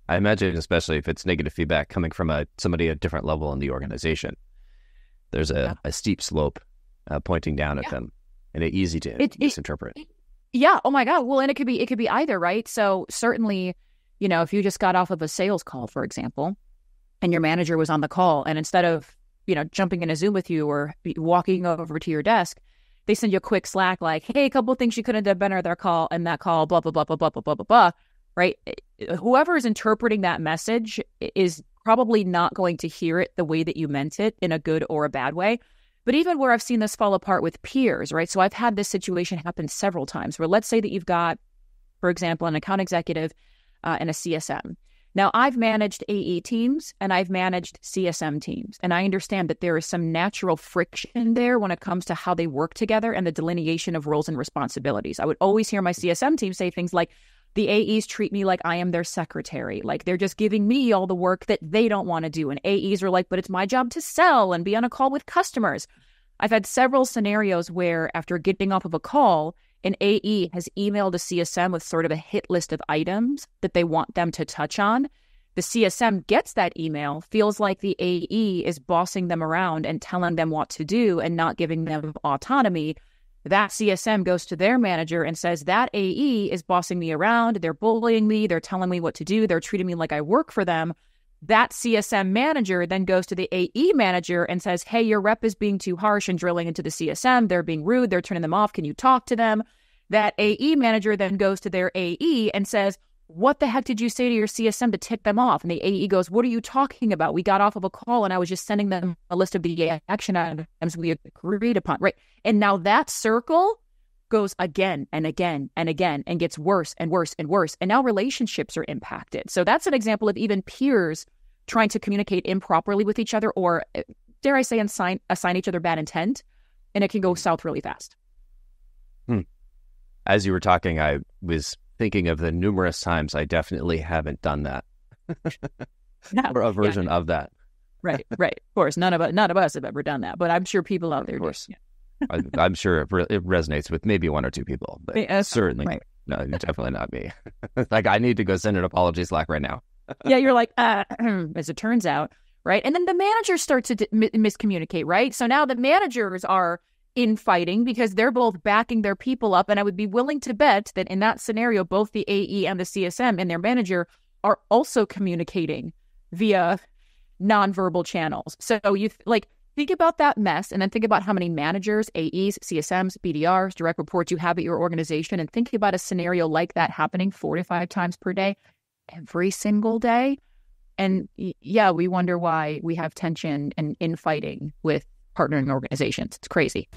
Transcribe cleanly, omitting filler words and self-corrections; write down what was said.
I imagine, especially if it's negative feedback coming from somebody at a different level in the organization, there's a steep slope pointing down at them, and it's easy to misinterpret. Yeah. Oh my God. Well, and it could be either, right? So certainly, if you just got off of a sales call, for example, and your manager was on the call, and instead of, jumping in a Zoom with you or walking over to your desk, they send you a quick Slack like, hey, a couple of things you couldn't have done better that call, and that call, blah, blah, blah, blah, blah, blah, blah, blah, blah, right? Whoever is interpreting that message is probably not going to hear it the way that you meant it in a good or a bad way. But even where I've seen this fall apart with peers, right? So I've had this situation happen several times where let's say that you've got, for example, an account executive and a CSM. Now, I've managed AE teams and I've managed CSM teams, and I understand that there is some natural friction there when it comes to how they work together and the delineation of roles and responsibilities. I would always hear my CSM team say things like, the AEs treat me like I am their secretary, like they're just giving me all the work that they don't want to do. And AEs are like, but it's my job to sell and be on a call with customers. I've had several scenarios where after getting off of a call, an AE has emailed a CSM with sort of a hit list of items that they want them to touch on. The CSM gets that email, feels like the AE is bossing them around and telling them what to do and not giving them autonomy. That CSM goes to their manager and says, that AE is bossing me around. They're bullying me. They're telling me what to do. They're treating me like I work for them. That CSM manager then goes to the AE manager and says, hey, your rep is being too harsh and drilling into the CSM. They're being rude. They're turning them off. Can you talk to them? That AE manager then goes to their AE and says, what the heck did you say to your CSM to tick them off? And the AE goes, what are you talking about? We got off of a call and I was just sending them a list of the action items we agreed upon, right? And now that circle goes again and again and again and gets worse and worse and worse. And now relationships are impacted. So that's an example of even peers trying to communicate improperly with each other, or dare I say, assign each other bad intent. And it can go south really fast. As you were talking, I was thinking of the numerous times I definitely haven't done that. Or a version of that. Right. Of course, none of us have ever done that, but I'm sure people out there do. Of course. I'm sure it resonates with maybe one or two people, but certainly no, definitely not me. Like, I need to go send an apology Slack right now. Yeah, you're like, as it turns out, right? And then the managers start to miscommunicate, right? So now the managers are infighting because they're both backing their people up. And I would be willing to bet that in that scenario, both the AE and the CSM and their manager are also communicating via nonverbal channels. So you think about that mess, and then think about how many managers, AEs, CSMs, BDRs, direct reports you have at your organization, and think about a scenario like that happening 4 to 5 times per day, every single day. And yeah, we wonder why we have tension and infighting with partnering organizations. It's crazy.